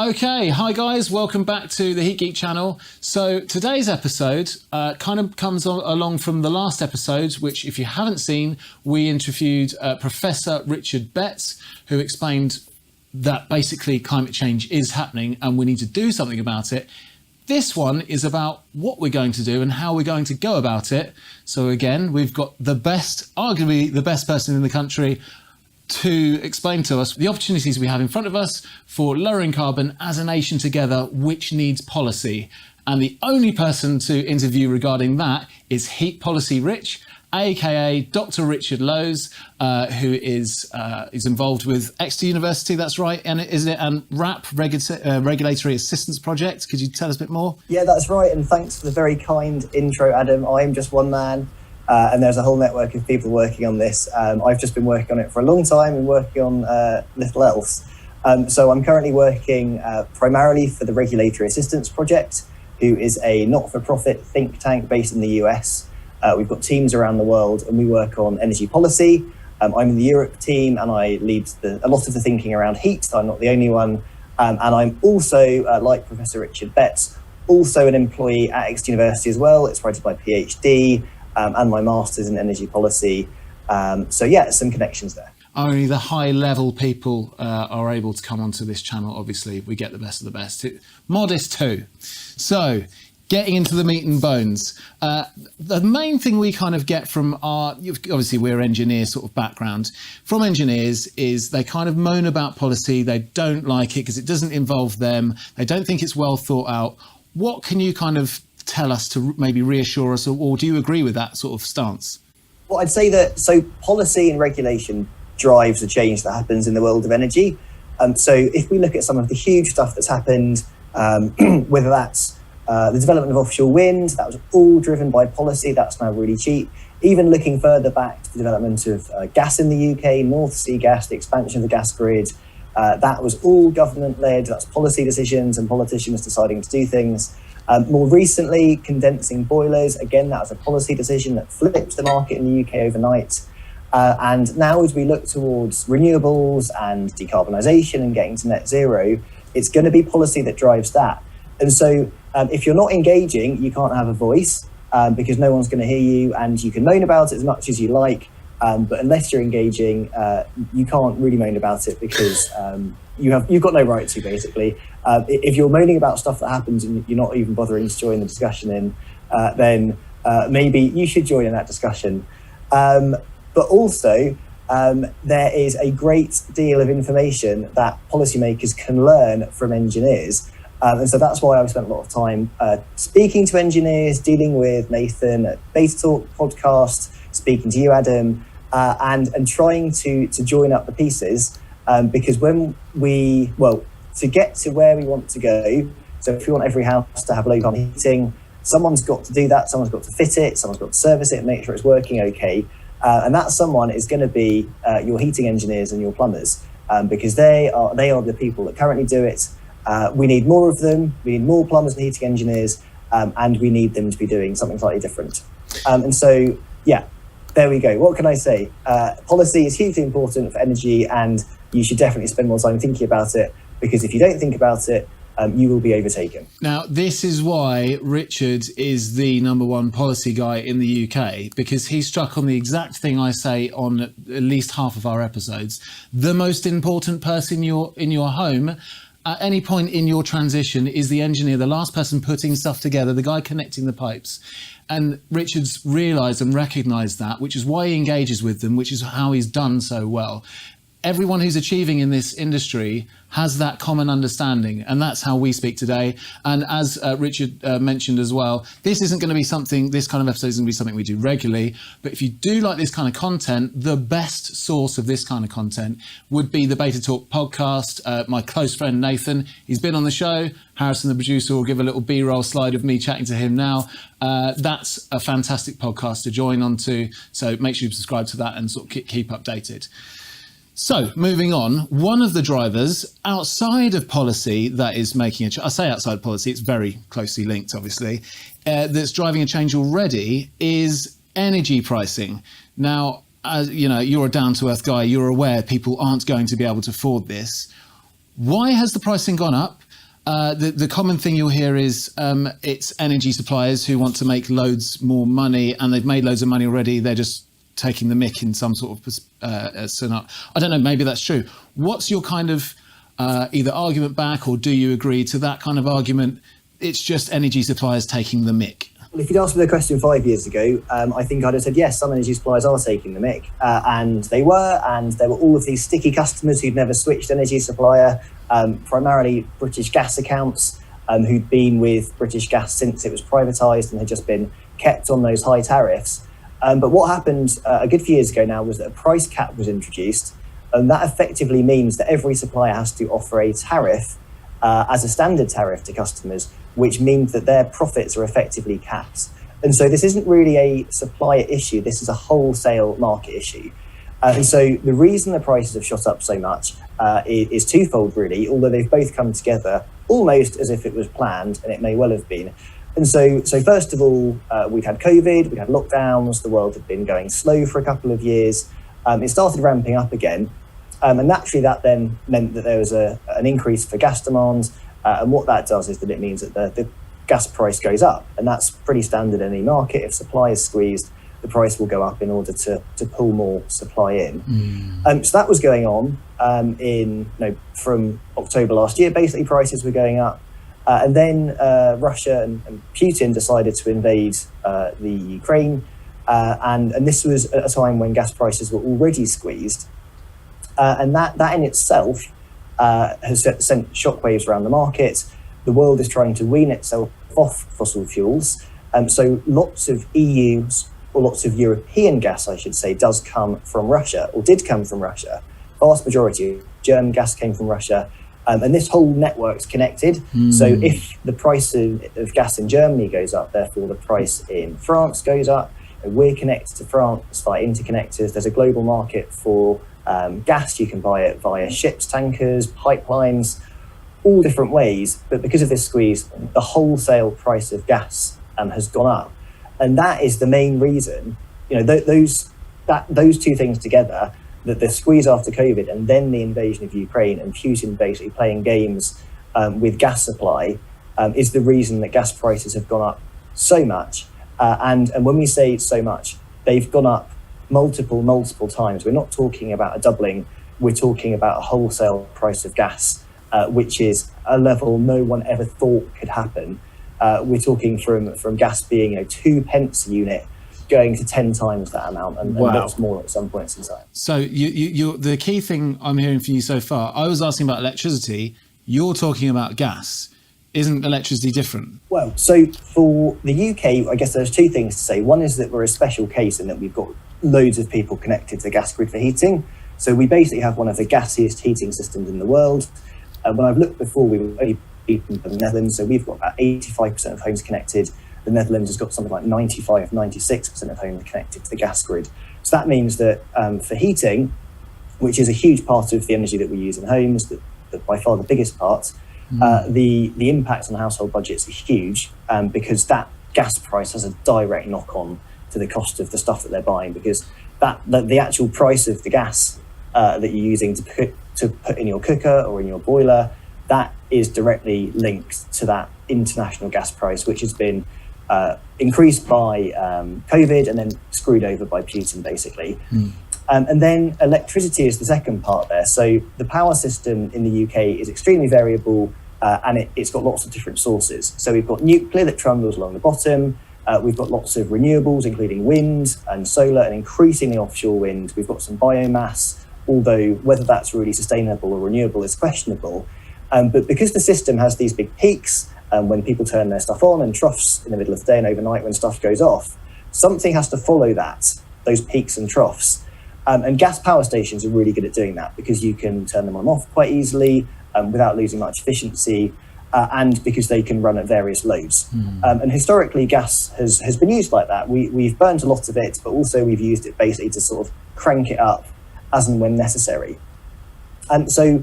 Okay, hi guys, welcome back to the Heat Geek channel. So today's episode kind of comes along from the last episode, which if you haven't seen, we interviewed Professor Richard Betts, who explained that basically climate change is happening and we need to do something about it. This one is about what we're going to do and how we're going to go about it. So again, we've got the best, arguably the best person in the country to explain to us the opportunities we have in front of us for lowering carbon as a nation together, which needs policy. And the only person to interview regarding that is Heat Policy Rich, aka Dr. Richard Lowes, who is involved with Exeter University, that's right, and isn't it? And RAP, Regulatory Assistance Project. Could you tell us a bit more? Yeah, that's right. And thanks for the very kind intro, Adam. I am just one man. And there's a whole network of people working on this. I've just been working on it for a long time and working on little else. So I'm currently working primarily for the Regulatory Assistance Project, who is a not-for-profit think tank based in the US. We've got teams around the world and we work on energy policy. I'm in the Europe team and I lead a lot of the thinking around heat. I'm not the only one. And I'm also, like Professor Richard Betts, also an employee at Exeter University as well. It's where I did my PhD. And my master's in energy policy. So yeah, some connections there. Only the high level people are able to come onto this channel. Obviously, we get the best of the best. Modest too. So getting into the meat and bones. The main thing we kind of get from obviously we're engineer sort of background, from engineers is they kind of moan about policy. They don't like it because it doesn't involve them. They don't think it's well thought out. What can you kind of tell us to maybe reassure us, or do you agree with that sort of stance? Well, I'd say that policy and regulation drives the change that happens in the world of energy. So if we look at some of the huge stuff that's happened, whether that's the development of offshore wind, that was all driven by policy, that's now really cheap. Even looking further back to the development of gas in the UK, North Sea gas, the expansion of the gas grid, that was all government-led, that's policy decisions and politicians deciding to do things. More recently, condensing boilers, again, that was a policy decision that flipped the market in the UK overnight. And now as we look towards renewables and decarbonisation and getting to net zero, it's going to be policy that drives that. And so if you're not engaging, you can't have a voice because no one's going to hear you, and you can moan about it as much as you like. But unless you're engaging, you can't really moan about it because you've got no right to, basically. If you're moaning about stuff that happens and you're not even bothering to join the discussion then maybe you should join in that discussion. But also, there is a great deal of information that policymakers can learn from engineers. And so that's why I've spent a lot of time speaking to engineers, dealing with Nathan at Beta Talk podcast, speaking to you, Adam, and trying to join up the pieces. Because to get to where we want to go, so if we want every house to have low carbon heating, someone's got to do that, someone's got to fit it, someone's got to service it and make sure it's working okay. And that someone is going to be your heating engineers and your plumbers, because they are the people that currently do it. We need more of them, we need more plumbers and heating engineers, and we need them to be doing something slightly different. And so, yeah, there we go. What can I say? Policy is hugely important for energy, and you should definitely spend more time thinking about it, because if you don't think about it, you will be overtaken. Now, this is why Richard is the number one policy guy in the UK, because he struck on the exact thing I say on at least half of our episodes. The most important person in your home at any point in your transition is the engineer, the last person putting stuff together, the guy connecting the pipes. And Richard's realised and recognised that, which is why he engages with them, which is how he's done so well. Everyone who's achieving in this industry has that common understanding, and that's how we speak today. And as Richard mentioned as well, this isn't going to be something, this kind of episode isn't going to be something we do regularly, but if you do like this kind of content, the best source of this kind of content would be the Beta Talk podcast. My close friend Nathan, he's been on the show. Harrison, the producer, will give a little B-roll slide of me chatting to him now. That's a fantastic podcast to join on to, so make sure you subscribe to that and sort of keep updated. So, moving on, one of the drivers outside of policy that is making I say outside policy, it's very closely linked, obviously, that's driving a change already is energy pricing. Now, as you know, you're a down-to-earth guy, you're aware people aren't going to be able to afford this. Why has the pricing gone up? the common thing you'll hear is it's energy suppliers who want to make loads more money, and they've made loads of money already. They're just taking the mick in some sort of scenario. I don't know, maybe that's true. What's your kind of either argument back, or do you agree to that kind of argument? It's just energy suppliers taking the mick. Well, if you'd asked me the question 5 years ago, I think I'd have said, yes, some energy suppliers are taking the mick. And they were, and there were all of these sticky customers who'd never switched energy supplier, primarily British Gas accounts, who'd been with British Gas since it was privatised and had just been kept on those high tariffs. But what happened a good few years ago now was that a price cap was introduced, and that effectively means that every supplier has to offer a tariff as a standard tariff to customers, which means that their profits are effectively capped. And so this isn't really a supplier issue, this is a wholesale market issue. And so the reason the prices have shot up so much is twofold, really, although they've both come together almost as if it was planned, and it may well have been. And so first of all, we'd had COVID, we'd had lockdowns, the world had been going slow for a couple of years. It started ramping up again. And naturally, that then meant that there was an increase for gas demand. And what that does is that it means that the gas price goes up. And that's pretty standard in any market. If supply is squeezed, the price will go up in order to pull more supply in. So that was going on from October last year. Basically, prices were going up. And then Russia and Putin decided to invade the Ukraine. And this was at a time when gas prices were already squeezed. And that in itself has sent shockwaves around the market. The world is trying to wean itself off fossil fuels. So lots of EU's, or lots of European gas, I should say, does come from Russia, or did come from Russia. Vast majority of German gas came from Russia. And this whole network's connected. So if the price of gas in Germany goes up, therefore the price in France goes up. And we're connected to France via interconnectors. There's a global market for gas. You can buy it via ships, tankers, pipelines, all different ways. But because of this squeeze, the wholesale price of gas has gone up. And that is the main reason, those two things together, that the squeeze after COVID and then the invasion of Ukraine and Putin basically playing games with gas supply is the reason that gas prices have gone up so much. And when we say so much, they've gone up multiple times. We're not talking about a doubling. We're talking about a wholesale price of gas, which is a level no one ever thought could happen. We're talking from gas being 2 pence a unit going to 10 times that amount, and lots more at some points in time. So you the key thing I'm hearing from you so far, I was asking about electricity, you're talking about gas. Isn't electricity different? Well, so for the UK, I guess there's two things to say. One is that we're a special case in that we've got loads of people connected to the gas grid for heating. So we basically have one of the gassiest heating systems in the world. When I've looked before, we were only beaten by the Netherlands, so we've got about 85% of homes connected. The Netherlands has got something like 96% of homes connected to the gas grid. So that means that for heating, which is a huge part of the energy that we use in homes, that by far the biggest part, the impact on household budgets is huge because that gas price has a direct knock-on to the cost of the stuff that they're buying, because the actual price of the gas that you're using to put in your cooker or in your boiler, that is directly linked to that international gas price, which has been increased by COVID and then screwed over by Putin, basically. And then electricity is the second part there. So the power system in the UK is extremely variable, and it's got lots of different sources. So we've got nuclear that trundles along the bottom. We've got lots of renewables, including wind and solar, and increasingly offshore wind. We've got some biomass, although whether that's really sustainable or renewable is questionable. But because the system has these big peaks, when people turn their stuff on, and troughs in the middle of the day and overnight when stuff goes off, something has to follow those peaks and troughs. And gas power stations are really good at doing that because you can turn them on and off quite easily without losing much efficiency, and because they can run at various loads. And historically, gas has been used like that. We've burnt a lot of it, but also we've used it basically to sort of crank it up as and when necessary. And so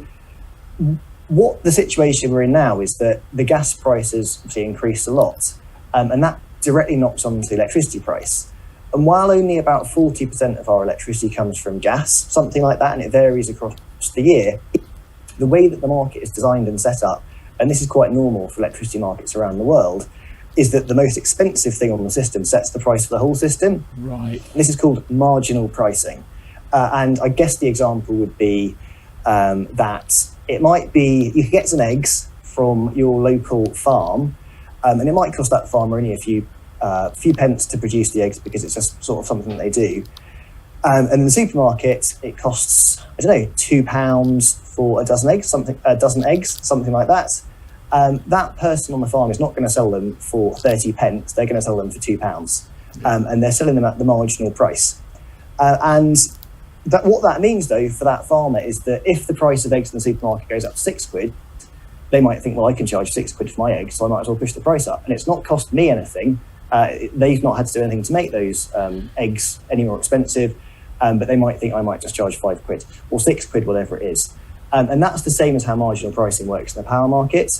what the situation we're in now is that the gas prices obviously increased a lot, and that directly knocks on the electricity price. And while only about 40% of our electricity comes from gas, something like that, and it varies across the year, the way that the market is designed and set up and this is quite normal for electricity markets around the world, is that the most expensive thing on the system sets the price for the whole system. Right. This is called marginal pricing. And I guess the example would be that it might be, you can get some eggs from your local farm, and it might cost that farmer only a few pence to produce the eggs because it's just sort of something that they do. And in the supermarket, it costs, I don't know, £2 for a dozen eggs, something like that. That person on the farm is not going to sell them for 30 pence. They're going to sell them for £2, and they're selling them at the marginal price. And what that means, though, for that farmer is that if the price of eggs in the supermarket goes up £6, they might think, well, I can charge £6 for my eggs, so I might as well push the price up. And it's not cost me anything. They've not had to do anything to make those eggs any more expensive, but they might think I might just charge £5 or £6, whatever it is. And that's the same as how marginal pricing works in the power market.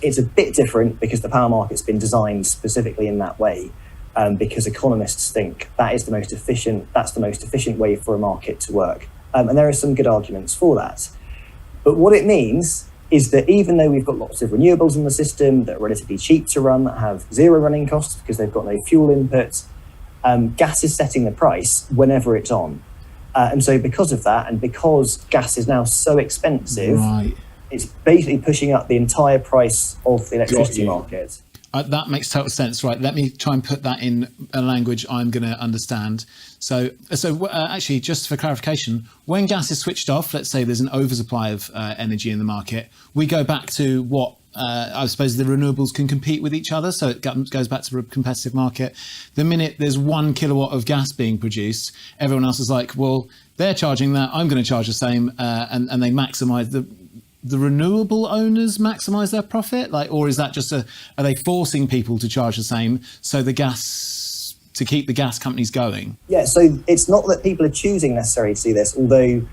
It's a bit different because the power market's been designed specifically in that way, because economists think that's the most efficient way for a market to work. And there are some good arguments for that. But what it means is that even though we've got lots of renewables in the system that are relatively cheap to run, that have zero running costs because they've got no fuel input, gas is setting the price whenever it's on. And so because of that, and because gas is now so expensive, Right. it's basically pushing up the entire price of the electricity market. That makes total sense. Right. Let me try and put that in a language I'm going to understand. So actually, just for clarification, when gas is switched off, let's say there's an oversupply of energy in the market, we go back to what I suppose the renewables can compete with each other. So it goes back to a competitive market. The minute there's 1 kilowatt of gas being produced, everyone else is like, well, they're charging that, I'm going to charge the same, and they maximise the renewable owners maximise their profit, or is that just are they forcing people to charge the same so to keep the gas companies going? Yeah, so it's not that people are choosing necessarily to do this, although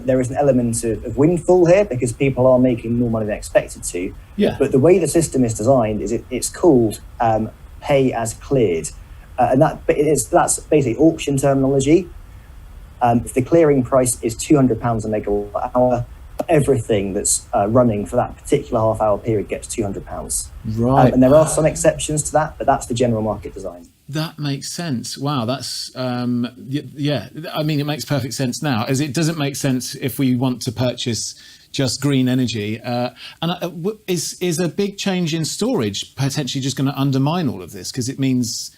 there is an element of windfall here because people are making more money than expected to. Yeah. But the way the system is designed is it's called pay as cleared, and that's basically auction terminology. If the clearing price is £200 a megawatt hour, everything that's running for that particular half-hour period gets £200. Right. And there are some exceptions to that, but that's the general market design. That makes sense. Wow, that's yeah. I mean, it makes perfect sense now, as it doesn't make sense if we want to purchase just green energy. Is a big change in storage potentially just going to undermine all of this? Because it means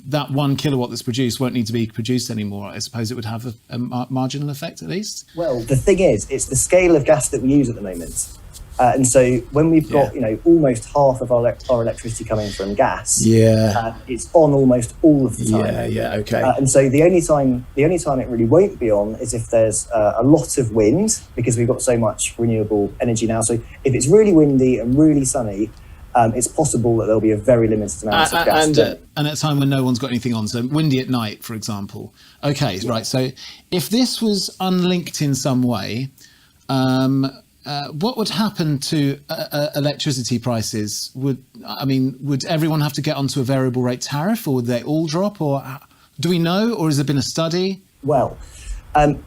that 1 kilowatt that's produced won't need to be produced anymore. I suppose it would have a marginal effect at least. Well, the thing is, it's the scale of gas that we use at the moment. And so when we've got, almost half of our electricity coming from gas, it's on almost all of the time. Yeah, okay. And so the only time it really won't be on is if there's a lot of wind, because we've got so much renewable energy now. So if it's really windy and really sunny, it's possible that there'll be a very limited amount of gas. And at a time when no one's got anything on, so windy at night, for example. Okay, right. So if this was unlinked in some way, what would happen to electricity prices? Would everyone have to get onto a variable rate tariff, or would they all drop? Or do we know, or has there been a study? Well,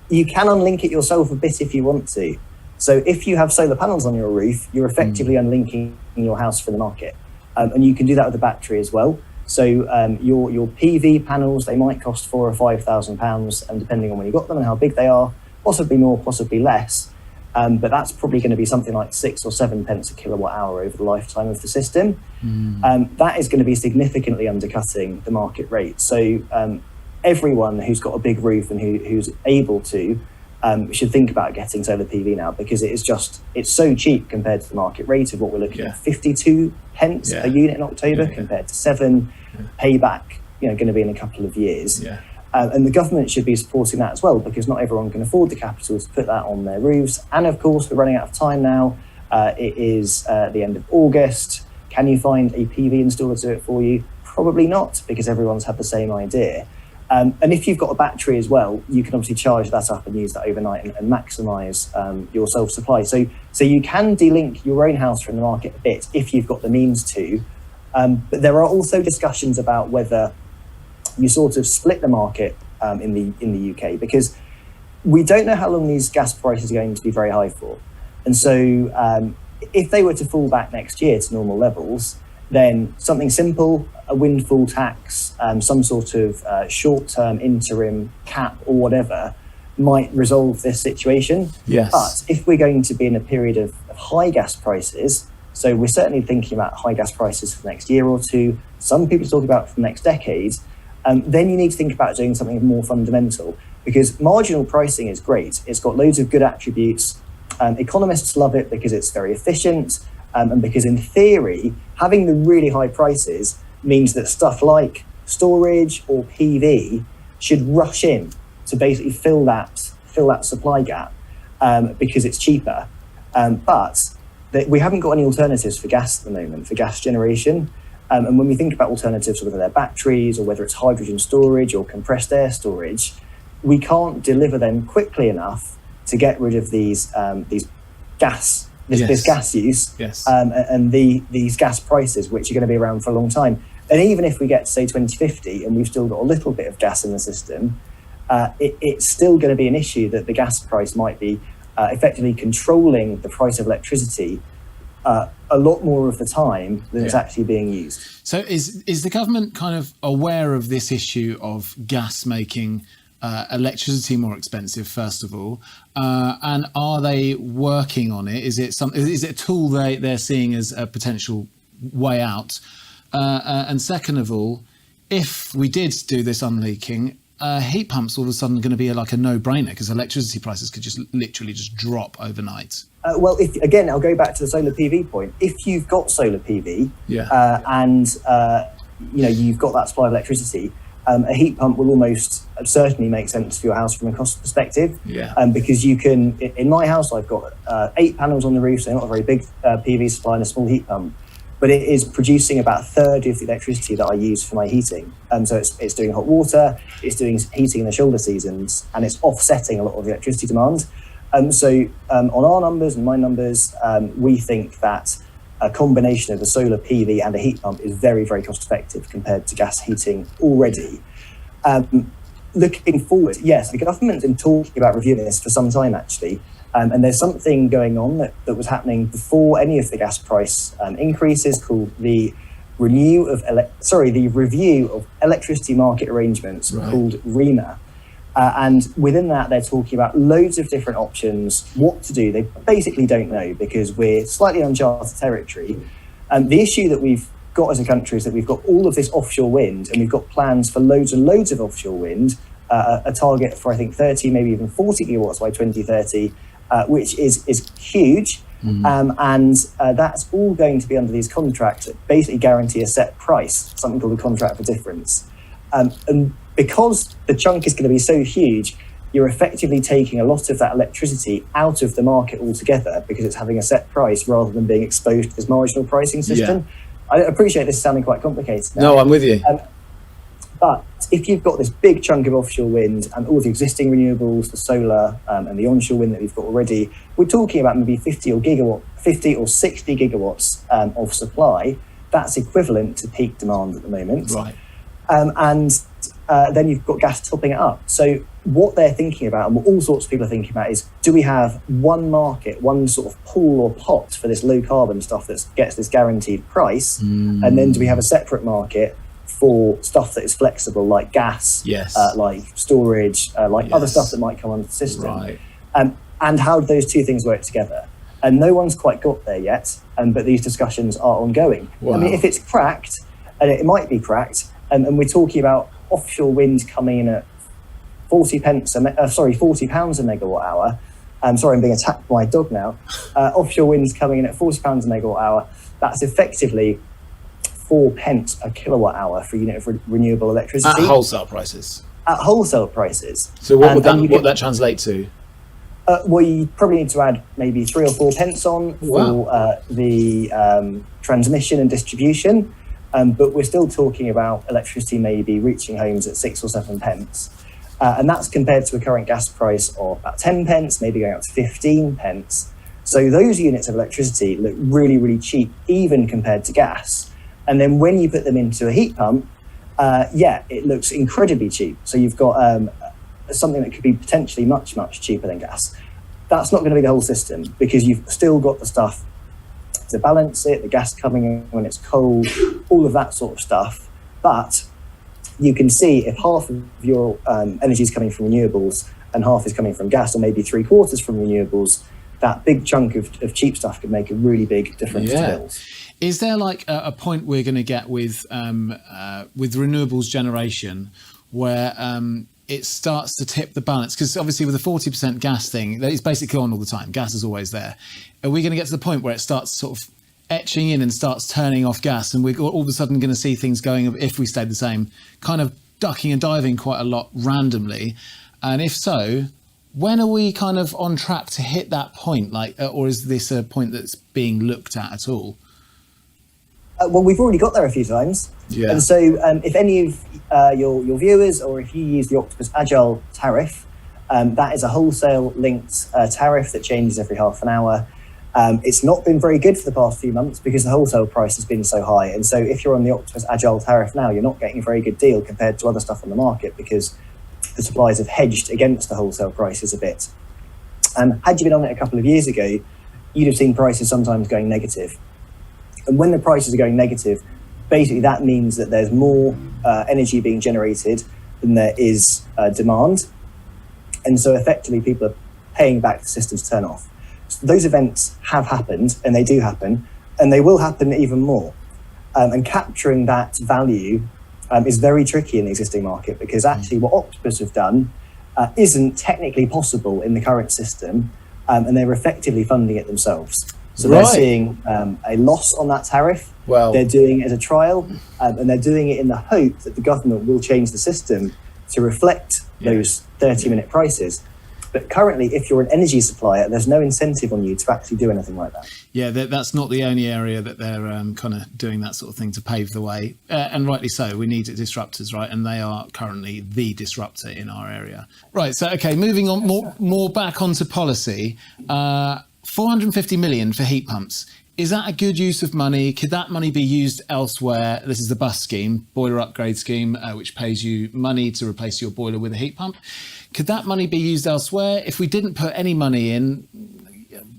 you can unlink it yourself a bit if you want to. So if you have solar panels on your roof, you're effectively unlinking your house from the market. And you can do that with a battery as well. So your PV panels, they might cost £4,000 or £5,000, and depending on when you got them and how big they are, possibly more, possibly less. But that's probably going to be something like 6 or 7 pence a kilowatt hour over the lifetime of the system. That is going to be significantly undercutting the market rate. So everyone who's got a big roof and who's able to should think about getting solar PV now, because it's so cheap compared to the market rate of what we're looking at, 52 pence a unit in October compared to 7 payback, going to be in a couple of years. And the government should be supporting that as well, because not everyone can afford the capital to put that on their roofs. And of course, we're running out of time now. It is the end of August. Can you find a PV installer to do it for you? Probably not, because everyone's had the same idea. And if you've got a battery as well, you can obviously charge that up and use that overnight and maximise your self-supply. So you can delink your own house from the market a bit if you've got the means to. But there are also discussions about whether you sort of split the market in the UK, because we don't know how long these gas prices are going to be very high for. And so if they were to fall back next year to normal levels, then something simple, a windfall tax, some sort of short-term interim cap or whatever, might resolve this situation. Yes. But if we're going to be in a period of high gas prices, so we're certainly thinking about high gas prices for the next year or two, some people are talking about for the next decade, then you need to think about doing something more fundamental, because marginal pricing is great. It's got loads of good attributes. Economists love it because it's very efficient, and because in theory, having the really high prices means that stuff like storage or PV should rush in to basically fill that supply gap, because it's cheaper. But we haven't got any alternatives for gas at the moment, for gas generation. And when we think about alternatives, whether they're batteries or whether it's hydrogen storage or compressed air storage, we can't deliver them quickly enough to get rid of these gas use, and these gas prices, which are going to be around for a long time. And even if we get to say 2050 and we've still got a little bit of gas in the system, it's still going to be an issue that the gas price might be effectively controlling the price of electricity a lot more of the time than it's actually being used. So is the government kind of aware of this issue of gas making electricity more expensive, first of all, and are they working on it? Is it a tool they're seeing as a potential way out? And second of all, if we did do this unleaking, heat pumps all of a sudden going to be like a no-brainer, because electricity prices could just literally just drop overnight. Well, I'll go back to the solar PV point. If you've got solar PV, and you've got that supply of electricity, a heat pump will almost certainly make sense for your house from a cost perspective. Because you can, in my house, I've got 8 panels on the roof, so not a very big PV supply and a small heat pump, but it is producing about a third of the electricity that I use for my heating. So it's doing hot water, it's doing heating in the shoulder seasons, and it's offsetting a lot of the electricity demand. So on our numbers and my numbers, we think that a combination of a solar PV and a heat pump is very, very cost effective compared to gas heating already. Looking forward, yes, the government's been talking about reviewing this for some time, actually. And there's something going on that was happening before any of the gas price increases, called the review of electricity market arrangements, called REMA. And within that, they're talking about loads of different options, what to do. They basically don't know, because we're slightly uncharted territory. The issue that we've got as a country is that we've got all of this offshore wind, and we've got plans for loads and loads of offshore wind, a target for, I think, 30, maybe even 40 gigawatts by 2030, which is huge. And that's all going to be under these contracts that basically guarantee a set price, something called a contract for difference. And because the chunk is going to be so huge, you're effectively taking a lot of that electricity out of the market altogether, because it's having a set price rather than being exposed to this marginal pricing system. I appreciate this sounding quite complicated now. No, I'm with you. But if you've got this big chunk of offshore wind and all the existing renewables, the solar and the onshore wind that we've got already, we're talking about maybe 50 or 60 gigawatts of supply. That's equivalent to peak demand at the moment. And then you've got gas topping it up. So what they're thinking about, and what all sorts of people are thinking about, is, do we have one market, one sort of pool or pot for this low carbon stuff that gets this guaranteed price? And then do we have a separate market for stuff that is flexible, like gas, like storage, like other stuff that might come onto the system? And how do those two things work together? And no one's quite got there yet, but these discussions are ongoing. I mean, if it's cracked, and it might be cracked, and we're talking about offshore wind coming in at 40 pounds a megawatt hour. I'm sorry, I'm being attacked by my dog now. Offshore wind's coming in at £40 a megawatt hour. That's effectively 4 pence per kilowatt hour for a unit of renewable electricity. At wholesale prices? At wholesale prices. So what would that translate to? Well, you probably need to add maybe 3 or 4 pence on for the transmission and distribution. But we're still talking about electricity maybe reaching homes at 6 or 7 pence. And that's compared to a current gas price of about 10 pence, maybe going up to 15 pence. So those units of electricity look really, really cheap, even compared to gas. And then when you put them into a heat pump, it looks incredibly cheap. So you've got something that could be potentially much, much cheaper than gas. That's not going to be the whole system, because you've still got the stuff to balance it, the gas coming in when it's cold, all of that sort of stuff. But you can see if half of your energy is coming from renewables and half is coming from gas, or maybe 3/4 from renewables, that big chunk of cheap stuff could make a really big difference to bills. Is there like a point we're going to get with renewables generation where it starts to tip the balance? Because obviously with the 40% gas thing, it's basically on all the time. Gas is always there. Are we going to get to the point where it starts sort of etching in and starts turning off gas, and we're all of a sudden going to see things going, if we stayed the same, kind of ducking and diving quite a lot randomly? And if so, when are we kind of on track to hit that point? Like, or is this a point that's being looked at all? Well, we've already got there a few times. Yeah. And so if any of your viewers, or if you use the Octopus Agile tariff, that is a wholesale linked tariff that changes every half an hour. It's not been very good for the past few months because the wholesale price has been so high. And so if you're on the Octopus Agile tariff now, you're not getting a very good deal compared to other stuff on the market because the suppliers have hedged against the wholesale prices a bit. Had you been on it a couple of years ago, you'd have seen prices sometimes going negative. And when the prices are going negative, basically that means that there's more energy being generated than there is demand. And so effectively people are paying back the system to turn off. So those events have happened, and they do happen, and they will happen even more. And capturing that value is very tricky in the existing market, because actually what Octopus have done isn't technically possible in the current system, and they're effectively funding it themselves. So they're seeing a loss on that tariff. Well, they're doing it as a trial, and they're doing it in the hope that the government will change the system to reflect those 30-minute prices. But currently, if you're an energy supplier, there's no incentive on you to actually do anything like that. Yeah, that's not the only area that they're kind of doing that sort of thing to pave the way. And rightly so, we need disruptors, right? And they are currently the disruptor in our area. Right, so, okay, moving on, more back onto policy. 450 million for heat pumps. Is that a good use of money? Could that money be used elsewhere? This is the BUS scheme, boiler upgrade scheme, which pays you money to replace your boiler with a heat pump. Could that money be used elsewhere? If we didn't put any money in,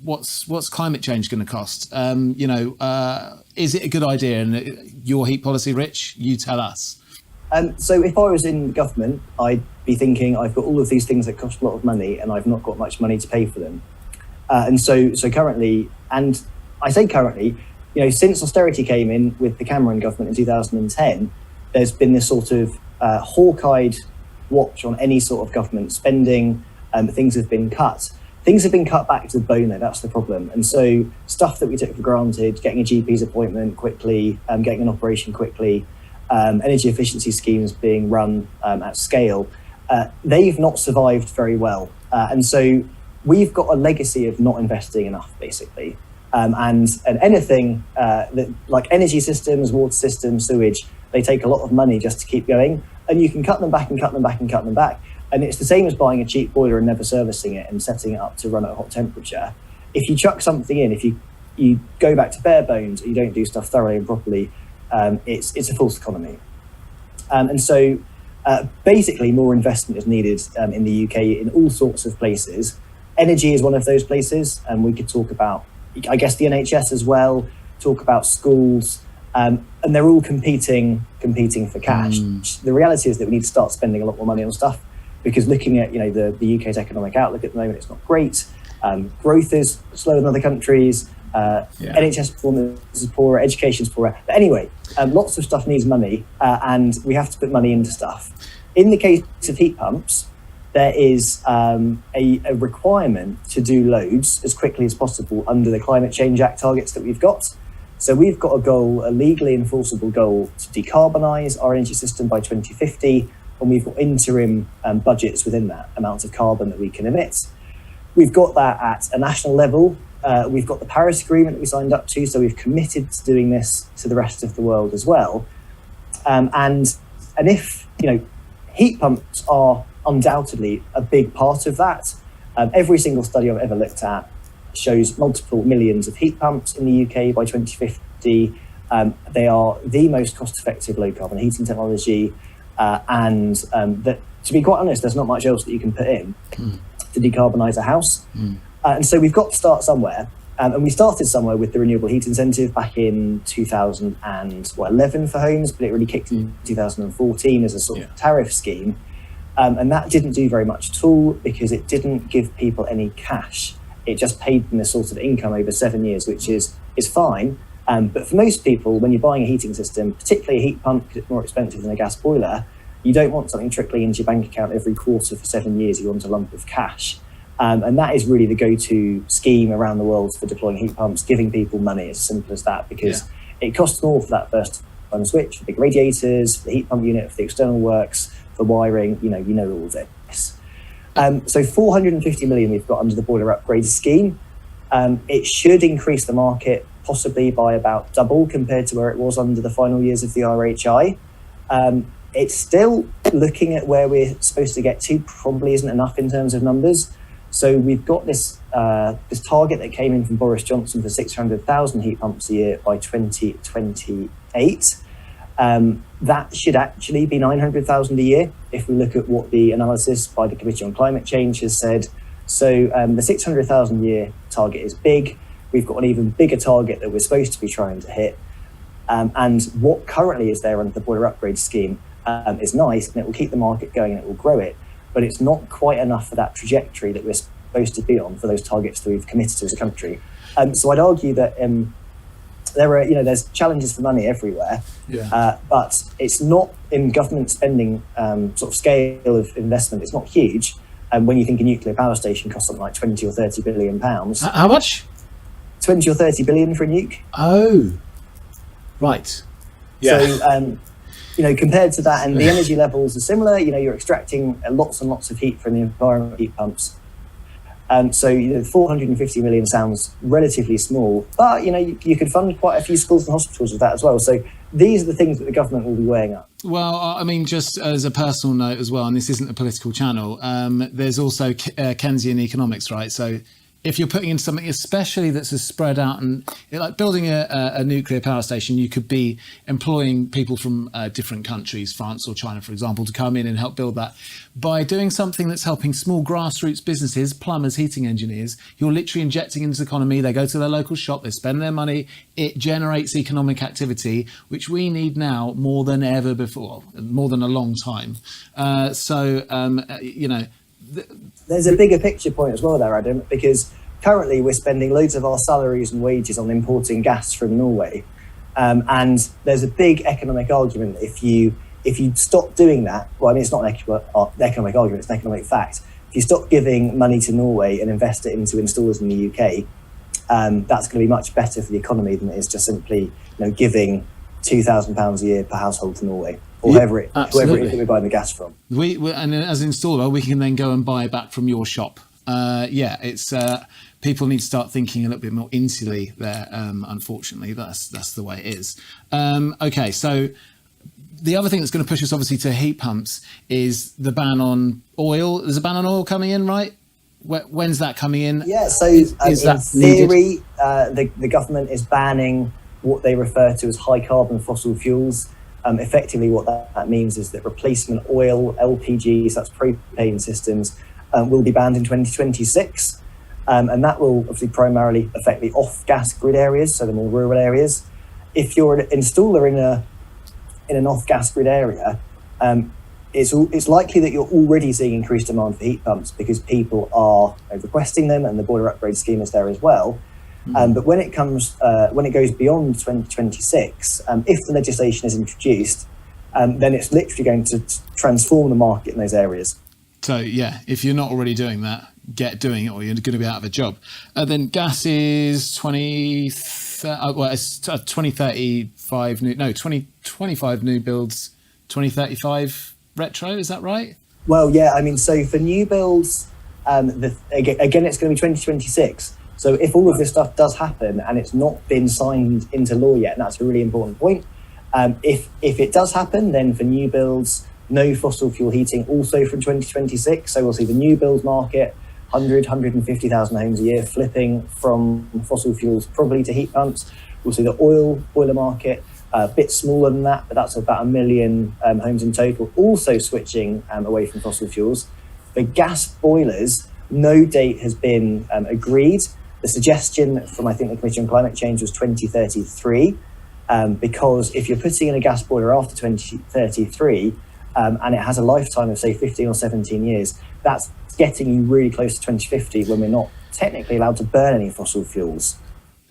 what's climate change going to cost? Is it a good idea? And your heat policy, Rich, you tell us. So if I was in government, I'd be thinking, I've got all of these things that cost a lot of money and I've not got much money to pay for them. And so currently, and I say currently, since austerity came in with the Cameron government in 2010, there's been this sort of hawk-eyed watch on any sort of government spending. Things have been cut. Things have been cut back to the bone, though. That's the problem. And so stuff that we took for granted, getting a GP's appointment quickly, getting an operation quickly, energy efficiency schemes being run at scale, they've not survived very well. And so we've got a legacy of not investing enough, basically. And anything that, like energy systems, water systems, sewage, they take a lot of money just to keep going. And you can cut them back and cut them back and cut them back. And it's the same as buying a cheap boiler and never servicing it and setting it up to run at a hot temperature. If you chuck something in, if you go back to bare bones, or you don't do stuff thoroughly and properly, it's a false economy. And so basically more investment is needed in the UK in all sorts of places. Energy is one of those places, and we could talk about, I guess, the NHS as well, talk about schools, and they're all competing for cash. The reality is that we need to start spending a lot more money on stuff, because looking at the UK's economic outlook at the moment, it's not great. Growth is slower than other countries. NHS performance is poorer, education is poorer. But anyway, lots of stuff needs money, and we have to put money into stuff. In the case of heat pumps, there is a requirement to do loads as quickly as possible under the Climate Change Act targets that we've got. So we've got a goal, a legally enforceable goal, to decarbonise our energy system by 2050, and we've got interim budgets within that, amounts of carbon that we can emit. We've got that at a national level. We've got the Paris Agreement that we signed up to, so we've committed to doing this to the rest of the world as well. And if heat pumps are undoubtedly a big part of that. Every single study I've ever looked at shows multiple millions of heat pumps in the UK by 2050. They are the most cost-effective low-carbon heating technology, and that, to be quite honest, there's not much else that you can put in to decarbonise a house. And so we've got to start somewhere. And we started somewhere with the renewable heat incentive back in 2011 for homes, but it really kicked in 2014 as a sort of tariff scheme. And that didn't do very much at all because it didn't give people any cash. It just paid them a sort of income over 7 years, which is fine. But for most people, when you're buying a heating system, particularly a heat pump, because it's more expensive than a gas boiler, you don't want something trickling into your bank account every quarter for 7 years. You want a lump of cash. And that is really the go-to scheme around the world for deploying heat pumps, giving people money. It's as simple as that, because it costs more for that first time switch, for big radiators, for the heat pump unit, for the external works, for wiring, you know all of this. So 450 million we've got under the boiler upgrade scheme. It should increase the market possibly by about double compared to where it was under the final years of the RHI. It's still looking at where we're supposed to get to, probably isn't enough in terms of numbers. So we've got this target that came in from Boris Johnson for 600,000 heat pumps a year by 2028. That should actually be 900,000 a year if we look at what the analysis by the Committee on Climate Change has said. So the 600,000 year target is big. We've got an even bigger target that we're supposed to be trying to hit. And what currently is there under the boiler upgrade scheme is nice, and it will keep the market going and it will grow it, but it's not quite enough for that trajectory that we're supposed to be on for those targets that we've committed to as a country. So I'd argue that there's challenges for money everywhere, but it's not in government spending sort of scale of investment. It's not huge. And when you think a nuclear power station costs something like 20 or 30 billion pounds. How much? 20 or 30 billion for a nuke. Oh, right. Yeah. So, compared to that, and the energy levels are similar, you're extracting lots and lots of heat from the environment, heat pumps. So 450 million sounds relatively small, but you could fund quite a few schools and hospitals with that as well. So these are the things that the government will be weighing up. Well, I mean, just as a personal note as well, and this isn't a political channel, there's also Keynesian economics, right? So if you're putting in something, especially that's as spread out, and like building a nuclear power station, you could be employing people from different countries, France or China, for example, to come in and help build that. By doing something that's helping small grassroots businesses, plumbers, heating engineers, you're literally injecting into the economy. They go to their local shop, they spend their money. It generates economic activity, which we need now more than ever before, more than a long time. There's a bigger picture point as well there, Adam, because currently we're spending loads of our salaries and wages on importing gas from Norway. And there's a big economic argument if you stop doing that. Well, I mean, it's not an economic argument, it's an economic fact. If you stop giving money to Norway and invest it into installers in the UK, that's going to be much better for the economy than it is just simply giving £2,000 a year per household to Norway. Or whoever it is that we're buying the gas from. And as an installer, we can then go and buy back from your shop. It's people need to start thinking a little bit more insularly there. Unfortunately, that's the way it is. Okay, so the other thing that's going to push us obviously to heat pumps is the ban on oil. There's a ban on oil coming in, right? When's that coming in? Yeah, so is in theory, the government is banning what they refer to as high carbon fossil fuels. Effectively, what that means is that replacement oil, LPG, that's propane systems, will be banned in 2026. And that will obviously primarily affect the off-gas grid areas, so the more rural areas. If you're an installer in an off-gas grid area, it's likely that you're already seeing increased demand for heat pumps because people are requesting them, and the boiler upgrade scheme is there as well. But when it goes beyond 2026, if the legislation is introduced, then it's literally going to transform the market in those areas. So if you're not already doing that, get doing it, or you're going to be out of a job. Then gas is 2035 new builds, 2035 retro. Is that right? Well, yeah. I mean, so for new builds, again, it's going to be 2026. So if all of this stuff does happen and it's not been signed into law yet, and that's a really important point, if it does happen, then for new builds, no fossil fuel heating also from 2026. So we'll see the new build market, 150,000 homes a year flipping from fossil fuels probably to heat pumps. We'll see the boiler market, a bit smaller than that, but that's about 1 million homes in total, also switching away from fossil fuels. For gas boilers, no date has been agreed. The suggestion from, I think, the Commission on Climate Change was 2033, because if you're putting in a gas boiler after 2033, and it has a lifetime of, say, 15 or 17 years, that's getting you really close to 2050 when we're not technically allowed to burn any fossil fuels.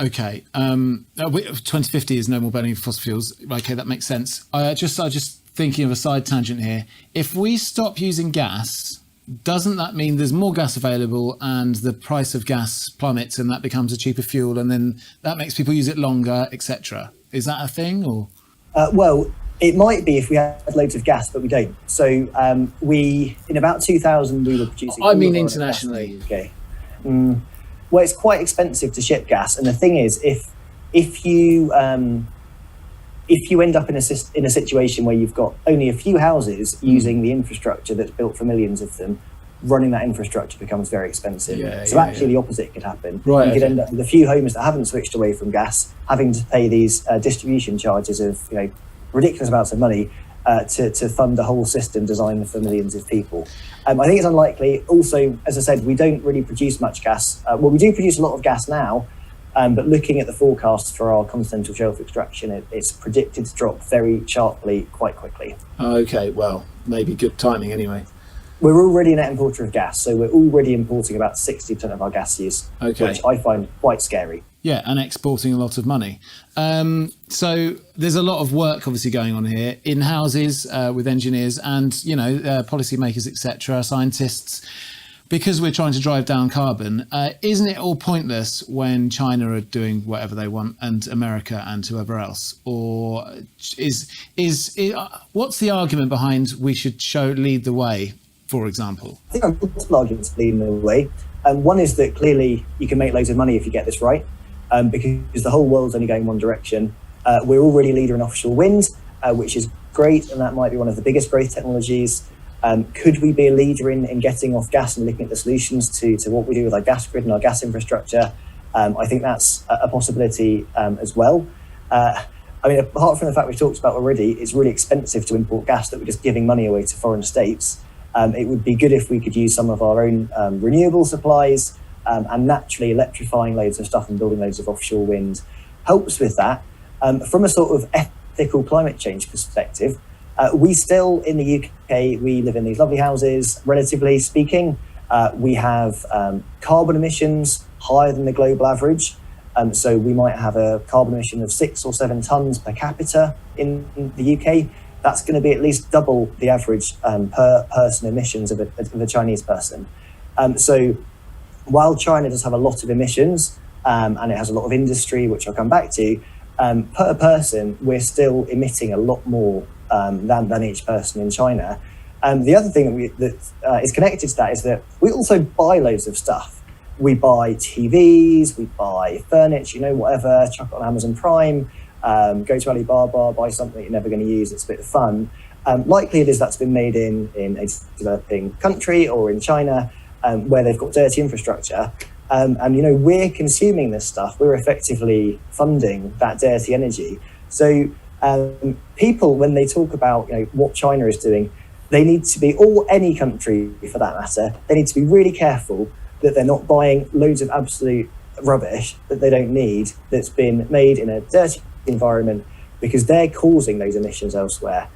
Okay, 2050 is no more burning fossil fuels. Okay, that makes sense. I just thinking of a side tangent here. If we stop using gas, doesn't that mean there's more gas available and the price of gas plummets and that becomes a cheaper fuel, and then that makes people use it longer, etc.? Is that a thing, or? Well, it might be if we had loads of gas, but we don't. So in about 2000, we were producing. I mean internationally. Okay. Well, it's quite expensive to ship gas, and the thing is, if you end up in a situation where you've got only a few houses using the infrastructure that's built for millions of them, running that infrastructure becomes very expensive. The opposite could happen. Right, you could end up with a few homes that haven't switched away from gas, having to pay these distribution charges of ridiculous amounts of money to fund a whole system designed for millions of people. I think it's unlikely. Also, as I said, we don't really produce much gas. We do produce a lot of gas now, but looking at the forecasts for our continental shelf extraction, it's predicted to drop very sharply quite quickly. Okay, well, maybe good timing anyway. We're already a net importer of gas, so we're already importing about 60% of our gas use, which I find quite scary. Yeah, and exporting a lot of money. So there's a lot of work obviously going on here in houses with engineers and, policymakers, etc., scientists, because we're trying to drive down carbon. Isn't it all pointless when China are doing whatever they want and America and whoever else? Or what's the argument behind we should lead the way, for example? I think there are multiple arguments for leading the way. One is that clearly you can make loads of money if you get this right. Because the whole world's only going one direction. We're already a leader in offshore wind, which is great, and that might be one of the biggest growth technologies. Could we be a leader in getting off gas and looking at the solutions to what we do with our gas grid and our gas infrastructure? I think that's a possibility as well. Apart from the fact we've talked about already, it's really expensive to import gas that we're just giving money away to foreign states. It would be good if we could use some of our own renewable supplies, and naturally electrifying loads of stuff and building loads of offshore wind helps with that. From a sort of ethical climate change perspective, we still, in the UK, we live in these lovely houses, relatively speaking. We have carbon emissions higher than the global average. So we might have a carbon emission of 6 or 7 tonnes per capita in the UK. That's going to be at least double the average per person emissions of a Chinese person. So while China does have a lot of emissions, and it has a lot of industry, which I'll come back to, per person, we're still emitting a lot more than each person in China. The other thing that is connected to that is that we also buy loads of stuff. We buy TVs, we buy furniture, whatever, chuck it on Amazon Prime, go to Alibaba, buy something you're never going to use, it's a bit of fun. Likely it is that's been made in a developing country or in China, where they've got dirty infrastructure. And we're consuming this stuff. We're effectively funding that dirty energy. So people, when they talk about what China is doing, they need to be, or any country for that matter, they need to be really careful that they're not buying loads of absolute rubbish that they don't need, that's been made in a dirty environment, because they're causing those emissions elsewhere.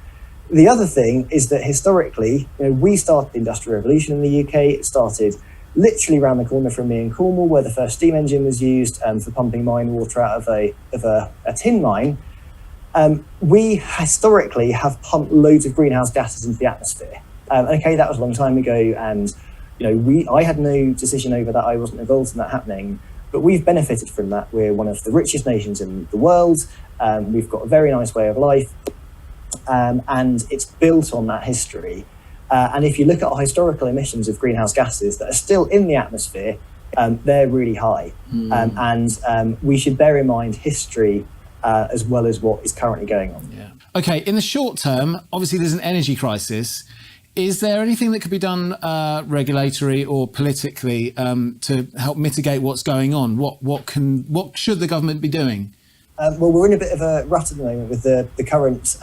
The other thing is that historically, we started the Industrial Revolution in the UK. It started literally around the corner from me in Cornwall, where the first steam engine was used for pumping mine water out of a tin mine. We historically have pumped loads of greenhouse gases into the atmosphere. Okay, that was a long time ago, and I had no decision over that. I wasn't involved in that happening, but we've benefited from that. We're one of the richest nations in the world. We've got a very nice way of life. And it's built on that history. And if you look at our historical emissions of greenhouse gases that are still in the atmosphere, they're really high. And we should bear in mind history as well as what is currently going on. Yeah. Okay, in the short term, obviously there's an energy crisis. Is there anything that could be done regulatory or politically to help mitigate what's going on? What should the government be doing? Well, we're in a bit of a rut at the moment with the current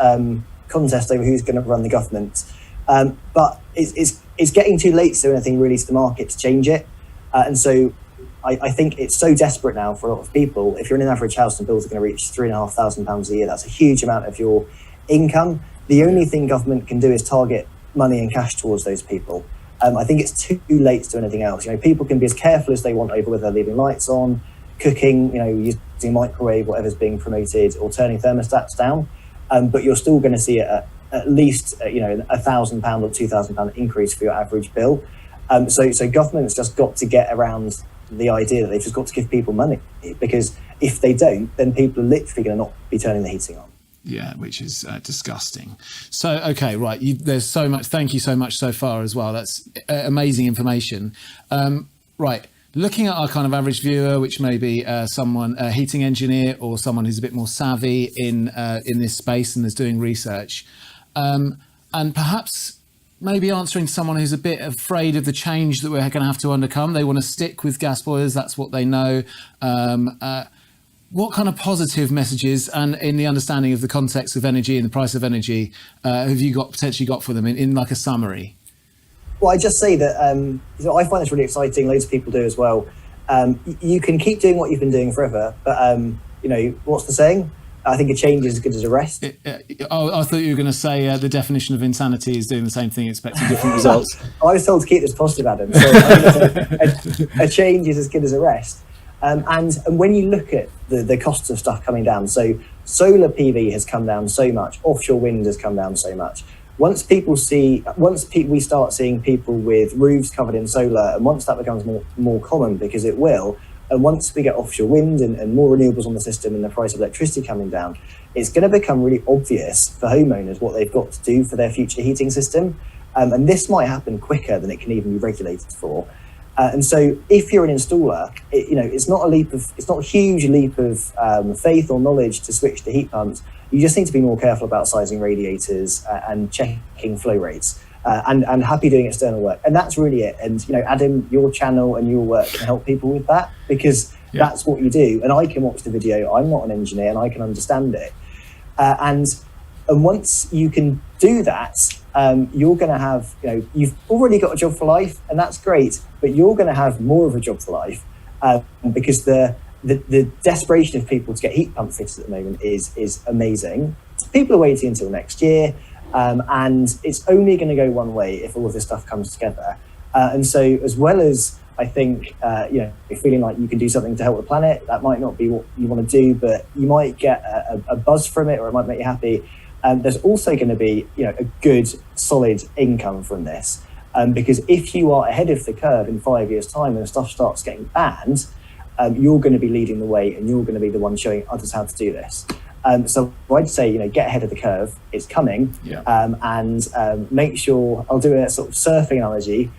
contest over who's going to run the government. But it's getting too late to do anything really to the market to change it. And so I think it's so desperate now for a lot of people. If you're in an average house and bills are going to reach £3,500 a year, that's a huge amount of your income. The only thing government can do is target money and cash towards those people. I think it's too late to do anything else. People can be as careful as they want over whether they're leaving lights on, cooking, using microwave, whatever's being promoted, or turning thermostats down. But you're still going to see at least £1,000 or £2,000 increase for your average bill. So government's just got to get around the idea that they've just got to give people money, because if they don't, then people are literally going to not be turning the heating on. Yeah, which is disgusting. So, okay, right. There's so much. Thank you so much so far as well. That's amazing information. Right. Looking at our kind of average viewer, which may be someone, a heating engineer or someone who's a bit more savvy in this space and is doing research, and perhaps maybe answering someone who's a bit afraid of the change that we're going to have to undercome. They want to stick with gas boilers. That's what they know. What kind of positive messages, and in the understanding of the context of energy and the price of energy, have you potentially got for them in like a summary? Well, I just say that I find this really exciting. Loads of people do as well. You can keep doing what you've been doing forever, but what's the saying? I think a change is as good as a rest. I thought you were going to say the definition of insanity is doing the same thing, expecting different results. I was told to keep this positive, Adam. So a change is as good as a rest. And when you look at the costs of stuff coming down, so solar PV has come down so much, offshore wind has come down so much. Once we start seeing people with roofs covered in solar, and once that becomes more common, because it will, and once we get offshore wind and more renewables on the system and the price of electricity coming down, it's going to become really obvious for homeowners what they've got to do for their future heating system. And this might happen quicker than it can even be regulated for. And so if you're an installer, it's not a huge leap of faith or knowledge to switch to heat pumps. You just need to be more careful about sizing radiators and checking flow rates and happy doing external work. And that's really it. And, Adam, your channel and your work can help people with that, because that's what you do. And I can watch the video. I'm not an engineer and I can understand it. And once you can do that, you're going to have, you've already got a job for life, and that's great, but you're going to have more of a job for life because the desperation of people to get heat pump fitted at the moment is amazing. People are waiting until next year, and it's only going to go one way if all of this stuff comes together. And so, as well as I think, feeling like you can do something to help the planet, that might not be what you want to do, but you might get a buzz from it, or it might make you happy. There's also going to be, a good, solid income from this, because if you are ahead of the curve in 5 years' time and stuff starts getting banned, you're going to be leading the way, and you're going to be the one showing others how to do this. So I'd say, get ahead of the curve. It's coming, and make sure. I'll do a sort of surfing analogy.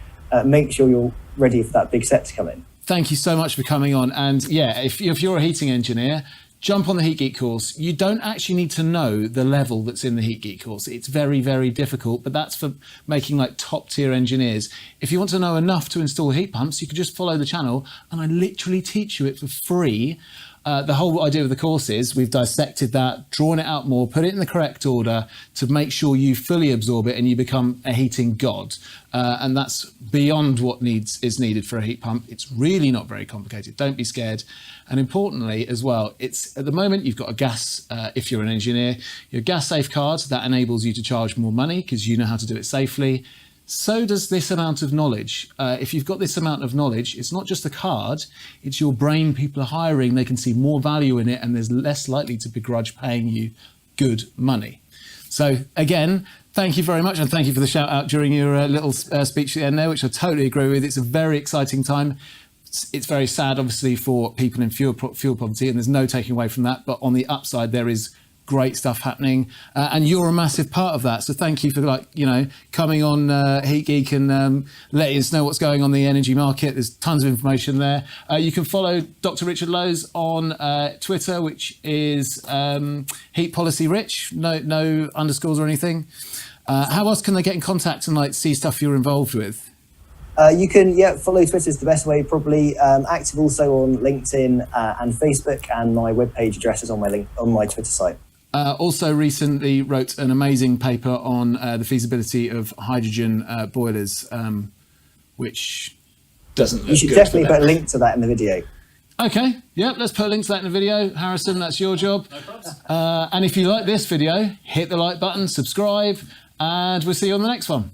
Make sure you're ready for that big set to come in. Thank you so much for coming on. And if you're a heating engineer, jump on the Heat Geek course. You don't actually need to know the level that's in the Heat Geek course. It's very, very difficult, but that's for making like top tier engineers. If you want to know enough to install heat pumps, you can just follow the channel and I literally teach you it for free. The whole idea of the course is we've dissected that, drawn it out more, put it in the correct order to make sure you fully absorb it and you become a heating god. And that's beyond what is needed for a heat pump. It's really not very complicated. Don't be scared. And importantly as well, it's at the moment you've got a gas, if you're an engineer, your gas safe card that enables you to charge more money because you know how to do it safely. So does this amount of knowledge. If you've got this amount of knowledge, it's not just the card, it's your brain people are hiring. They can see more value in it and there's less likely to begrudge paying you good money. So again, thank you very much. And thank you for the shout out during your little speech at the end there, which I totally agree with. It's a very exciting time. It's very sad, obviously, for people in fuel poverty, and there's no taking away from that. But on the upside, there is great stuff happening, and you're a massive part of that. So thank you for coming on Heat Geek and letting us know what's going on in the energy market. There's tons of information there. You can follow Dr. Richard Lowes on Twitter, which is Heat Policy Rich. No underscores or anything. How else can they get in contact and see stuff you're involved with? You can, follow Twitter is the best way, probably. Active also on LinkedIn and Facebook, and my webpage address is on my Twitter site. Also recently wrote an amazing paper on the feasibility of hydrogen boilers, which doesn't look You should good, definitely but put a link to that in the video. Okay, yep, let's put a link to that in the video. Harrison, that's your job. No problems. And if you like this video, hit the like button, subscribe, and we'll see you on the next one.